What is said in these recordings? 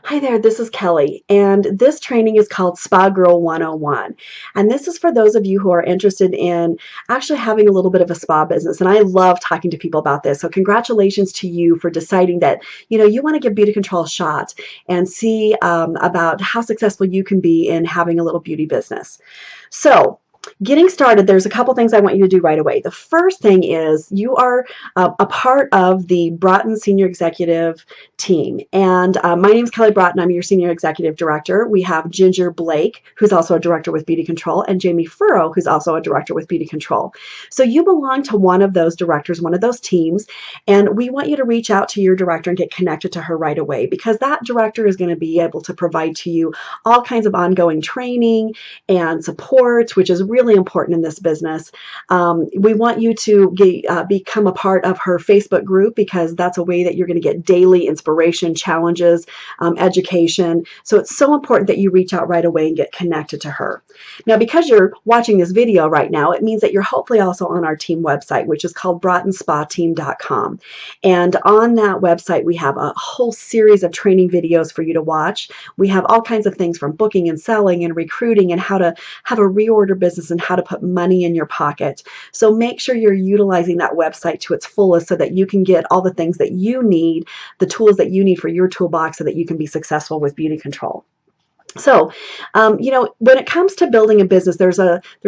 Hi there, this is Kelly, and this training is called Spa Girl 101. And this is for those of you who are interested in actually having a little bit of a spa business. And I love talking to people about this. So congratulations to you for deciding that, you want to give Beauty Control a shot and see about how successful you can be in having a little beauty business. So getting started, there's a couple things I want you to do right away. The first thing is you are a part of the Broughton Senior Executive team. And my name is Kelly Broughton. I'm your Senior Executive Director. We have Ginger Blake, who's also a Director with Beauty Control, and Jamie Furrow, who's also a Director with Beauty Control. So you belong to one of those directors, one of those teams, and we want you to reach out to your director and get connected to her right away, because that director is going to be able to provide to you all kinds of ongoing training and support, which is really important in this business. We want you to become a part of her Facebook group, because that's a way that you're going to get daily inspiration, challenges, education. So it's so important that you reach out right away and get connected to her. Now, because you're watching this video right now, it means that you're hopefully also on our team website, which is called BroughtonSpaTeam.com. And on that website, we have a whole series of training videos for you to watch. We have all kinds of things from booking and selling and recruiting and how to have a reorder business and how to put money in your pocket. So make sure you're utilizing that website to its fullest so that you can get all the things that you need, the tools that you need for your toolbox so that you can be successful with Beauty Control. So, when it comes to building a business, there's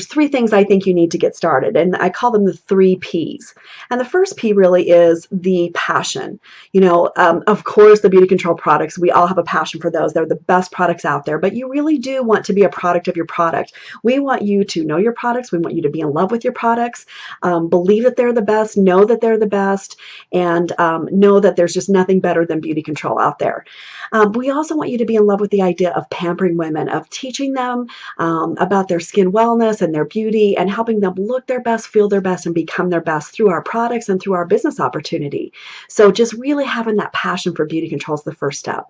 three things I think you need to get started, and I call them the three P's. And the first P really is the passion. Of course, the Beauty Control products, we all have a passion for those. They're the best products out there, but you really do want to be a product of your product. We want you to know your products. We want you to be in love with your products, believe that they're the best, know that they're the best, and know that there's just nothing better than Beauty Control out there. We also want you to be in love with the idea of pampering women, of teaching them about their skin wellness and their beauty, and helping them look their best, feel their best, and become their best through our products and through our business opportunity. So just really having that passion for Beauty Control is the first step.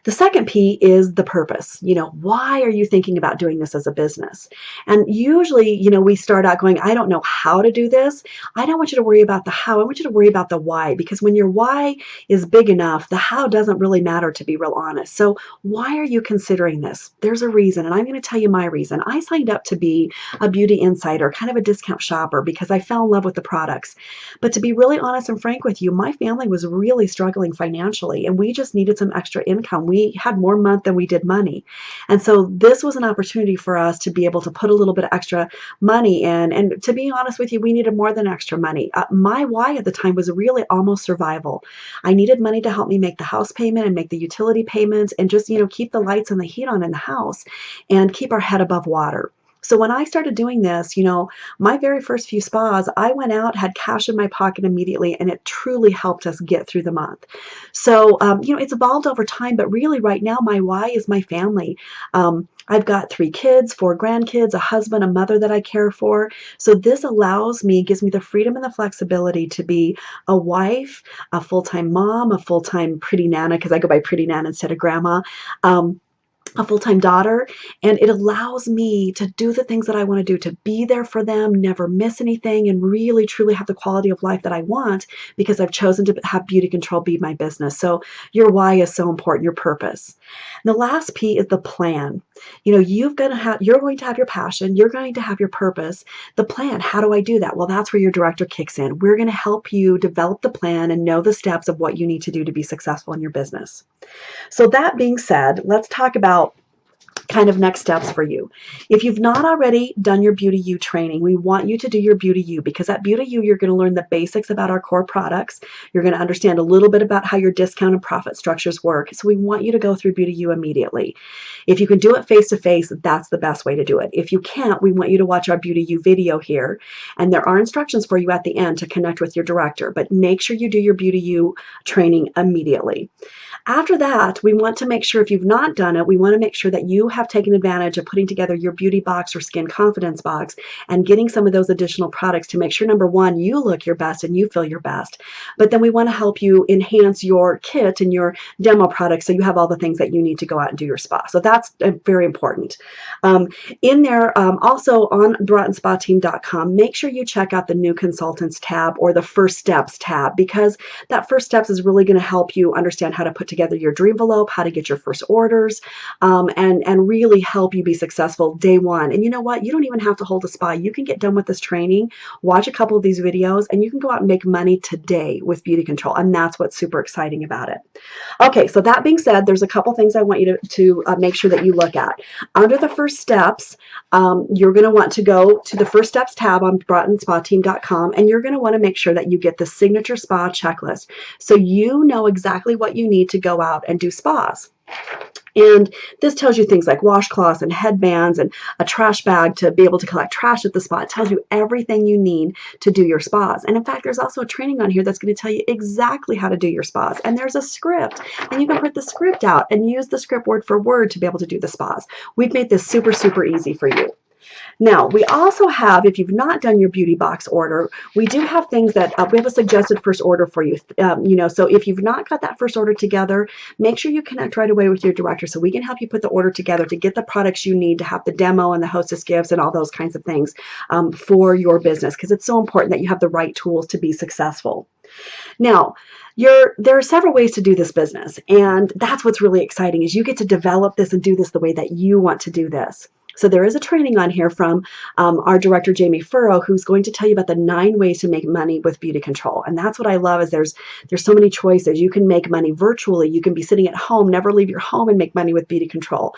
The second P is the purpose. Why are you thinking about doing this as a business? And usually, we start out going, I don't know how to do this. I don't want you to worry about the how. I want you to worry about the why, because when your why is big enough, the how doesn't really matter, to be real honest. So why are you considering this? There's a reason, and I'm going to tell you my reason. I signed up to be a beauty insider, kind of a discount shopper, because I fell in love with the products. But to be really honest and frank with you, my family was really struggling financially, and we just needed some extra income. We had more month than we did money. And so this was an opportunity for us to be able to put a little bit of extra money in. And to be honest with you, we needed more than extra money. My why at the time was really almost survival. I needed money to help me make the house payment and make the utility payments and just, keep the lights and the heat on in the house and keep our head above water. So when I started doing this, my very first few spas, I went out, had cash in my pocket immediately, and it truly helped us get through the month. So, it's evolved over time, but really right now, my why is my family. I've got 3 kids, 4 grandkids, a husband, a mother that I care for. So this allows me, gives me the freedom and the flexibility to be a wife, a full-time mom, a full-time pretty nana, because I go by pretty nana instead of grandma. A full-time daughter, and it allows me to do the things that I want to do, to be there for them, never miss anything, and really truly have the quality of life that I want, because I've chosen to have Beauty Control be my business. So your why is so important, your purpose. And the last P is the plan. You're going to have your passion, you're going to have your purpose. The plan, how do I do that? Well, that's where your director kicks in. We're going to help you develop the plan and know the steps of what you need to do to be successful in your business. So that being said, let's talk about kind of next steps for you. If you've not already done your Beauty U training, we want you to do your Beauty U, because at Beauty U, you're going to learn the basics about our core products. You're going to understand a little bit about how your discount and profit structures work. So we want you to go through Beauty U immediately. If you can do it face-to-face, that's the best way to do it. If you can't, we want you to watch our Beauty U video here, and there are instructions for you at the end to connect with your director, but make sure you do your Beauty U training immediately. After that, we want to make sure, if you've not done it, we want to make sure that you have taken advantage of putting together your beauty box or skin confidence box and getting some of those additional products to make sure, number one, you look your best and you feel your best. But then we want to help you enhance your kit and your demo products so you have all the things that you need to go out and do your spa. So that's very important. In there, also on BroughtonSpaTeam.com, make sure you check out the new consultants tab or the first steps tab, because that first steps is really going to help you understand how to put together your dream envelope, how to get your first orders, and really help you be successful day one. And you know what? You don't even have to hold a spa. You can get done with this training, watch a couple of these videos, and you can go out and make money today with Beauticontrol. And that's what's super exciting about it. Okay, so that being said, there's a couple things I want you to make sure that you look at. Under the first steps, you're going to want to go to the first steps tab on BroughtonSpaTeam.com, and you're going to want to make sure that you get the signature spa checklist so you know exactly what you need to go out and do spas. And this tells you things like washcloths and headbands and a trash bag to be able to collect trash at the spa. It tells you everything you need to do your spas. And in fact, there's also a training on here that's going to tell you exactly how to do your spas. And there's a script, and you can print the script out and use the script word for word to be able to do the spas. We've made this super, super easy for you. Now, we also have, if you've not done your beauty box order, we do have things that we have a suggested first order for you. So if you've not got that first order together, make sure you connect right away with your director so we can help you put the order together to get the products you need to have the demo and the hostess gifts and all those kinds of things for your business, because it's so important that you have the right tools to be successful. Now, there are several ways to do this business, and that's what's really exciting is you get to develop this and do this the way that you want to do this. So there is a training on here from our director, Jamie Furrow, who's going to tell you about the 9 ways to make money with Beauticontrol. And that's what I love is there's so many choices. You can make money virtually. You can be sitting at home, never leave your home and make money with Beauticontrol.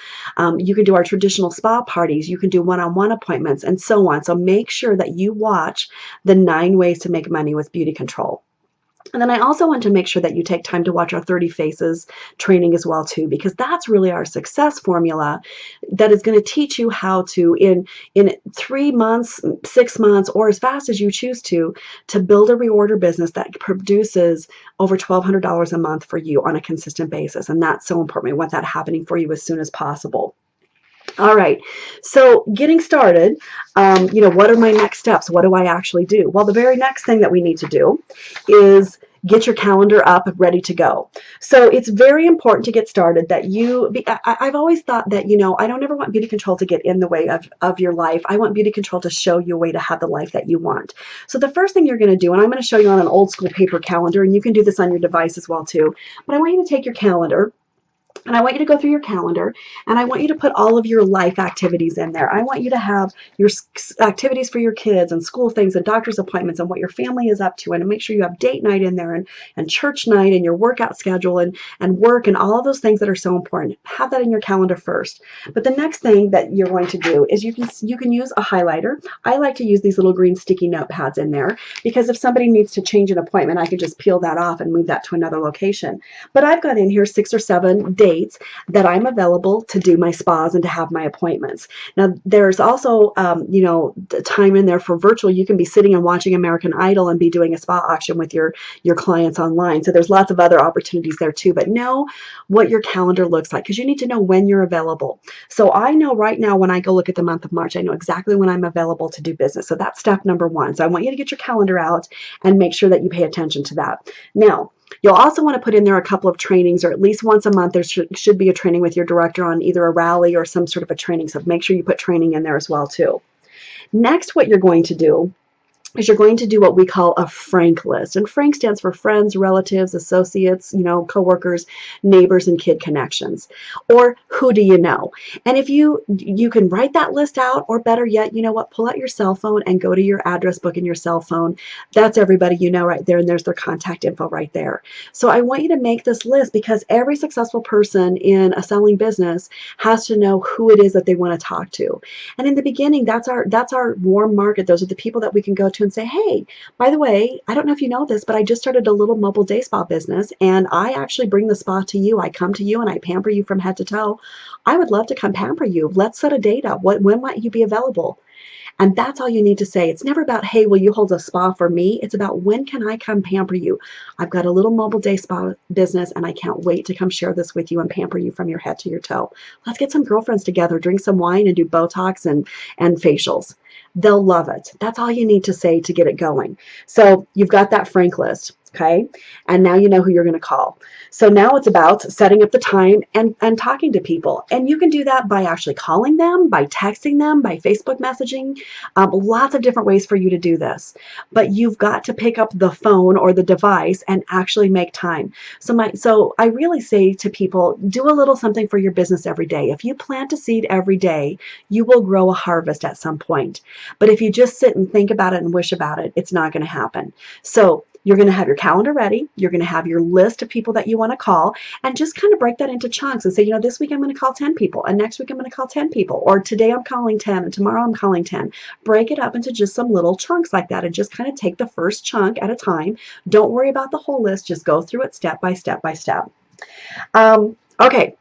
You can do our traditional spa parties. You can do one-on-one appointments and so on. So make sure that you watch the 9 ways to make money with Beauticontrol. And then I also want to make sure that you take time to watch our 30 Faces training as well too, because that's really our success formula that is going to teach you how to, in 3 months, 6 months, or as fast as you choose to build a reorder business that produces over $1,200 a month for you on a consistent basis. And that's so important. We want that happening for you as soon as possible. All right, so getting started, what are my next steps? What do I actually do? Well, the very next thing that we need to do is get your calendar up and ready to go. So it's very important to get started that I've always thought that, I don't ever want Beauticontrol to get in the way of your life. I want Beauticontrol to show you a way to have the life that you want. So the first thing you're going to do, and I'm going to show you on an old school paper calendar, and you can do this on your device as well too, but I want you to take your calendar, and I want you to go through your calendar, and I want you to put all of your life activities in there. I want you to have your activities for your kids and school things and doctor's appointments and what your family is up to, and make sure you have date night in there and church night and your workout schedule and work and all of those things that are so important. Have that in your calendar first. But the next thing that you're going to do is you can use a highlighter. I like to use these little green sticky notepads in there because if somebody needs to change an appointment, I can just peel that off and move that to another location. But I've got in here 6 or 7 dates that I'm available to do my spas and to have my appointments. Now, there's also, time in there for virtual. You can be sitting and watching American Idol and be doing a spa auction with your clients online. So there's lots of other opportunities there too, but know what your calendar looks like because you need to know when you're available. So I know right now when I go look at the month of March, I know exactly when I'm available to do business. So that's step number 1. So I want you to get your calendar out and make sure that you pay attention to that. Now, you'll also want to put in there a couple of trainings, or at least once a month there should be a training with your director on either a rally or some sort of a training. So make sure you put training in there as well too. Next, what you're going to do is you're going to do what we call a frank list. And frank stands for friends, relatives, associates, coworkers, neighbors, and kid connections. Or who do you know? And if you can write that list out, or better yet, pull out your cell phone and go to your address book in your cell phone. That's everybody you know right there, and there's their contact info right there. So I want you to make this list because every successful person in a selling business has to know who it is that they want to talk to. And in the beginning, that's our warm market. Those are the people that we can go to and say, hey, by the way, I don't know if you know this, but I just started a little mobile day spa business, and I actually bring the spa to you. I come to you and I pamper you from head to toe. I would love to come pamper you. Let's set a date up. When might you be available? And that's all you need to say. It's never about, hey, will you hold a spa for me? It's about, when can I come pamper you? I've got a little mobile day spa business, and I can't wait to come share this with you and pamper you from your head to your toe. Let's get some girlfriends together, drink some wine, and do Botox and facials. They'll love it. That's all you need to say to get it going. So you've got that frank list. Okay. And now you know who you're going to call. So now it's about setting up the time and talking to people. And you can do that by actually calling them, by texting them, by Facebook messaging, lots of different ways for you to do this. But you've got to pick up the phone or the device and actually make time. So I really say to people, do a little something for your business every day. If you plant a seed every day, you will grow a harvest at some point. But if you just sit and think about it and wish about it, it's not going to happen. So you're going to have your calendar ready. You're going to have your list of people that you want to call, and just kind of break that into chunks and say, this week I'm going to call 10 people, and next week I'm going to call 10 people, or today I'm calling 10 and tomorrow I'm calling 10. Break it up into just some little chunks like that and just kind of take the first chunk at a time. Don't worry about the whole list. Just go through it step by step by step. Okay.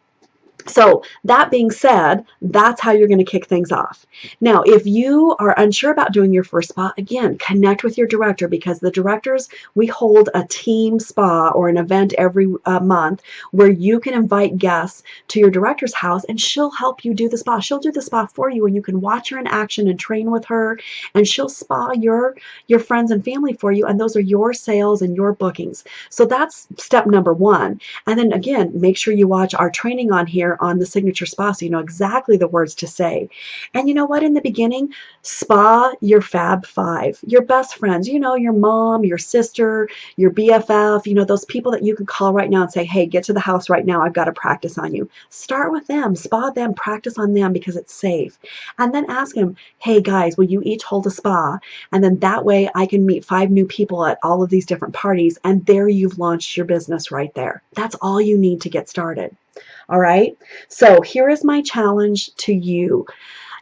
So that being said, that's how you're going to kick things off. Now, if you are unsure about doing your first spa, again, connect with your director, because the directors, we hold a team spa or an event every month where you can invite guests to your director's house and she'll help you do the spa. She'll do the spa for you and you can watch her in action and train with her, and she'll spa your friends and family for you, and those are your sales and your bookings. So that's step number one. And then again, make sure you watch our training on here on the signature spa so you know exactly the words to say. And you know what? In the beginning, spa your Fab Five, your best friends, your mom, your sister, your BFF, those people that you can call right now and say, hey, get to the house right now. I've got to practice on you. Start with them, spa them, practice on them because it's safe. And then ask them, hey guys, will you each hold a spa? And then that way I can meet 5 new people at all of these different parties. And there you've launched your business right there. That's all you need to get started. All right. So here is my challenge to you,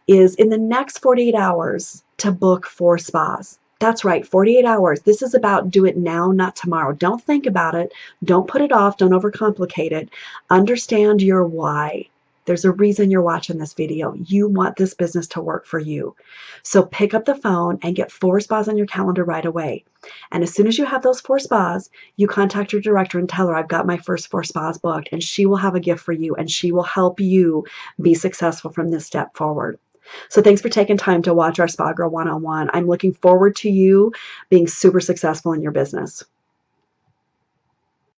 is in the next 48 hours to book 4 spas. That's right, 48 hours. This is about do it now, not tomorrow. Don't think about it. Don't put it off. Don't overcomplicate it. Understand your why. There's a reason you're watching this video. You want this business to work for you. So pick up the phone and get 4 spas on your calendar right away. And as soon as you have those 4 spas, you contact your director and tell her, I've got my first 4 spas booked, and she will have a gift for you and she will help you be successful from this step forward. So thanks for taking time to watch our Spa Girl 101. I'm looking forward to you being super successful in your business.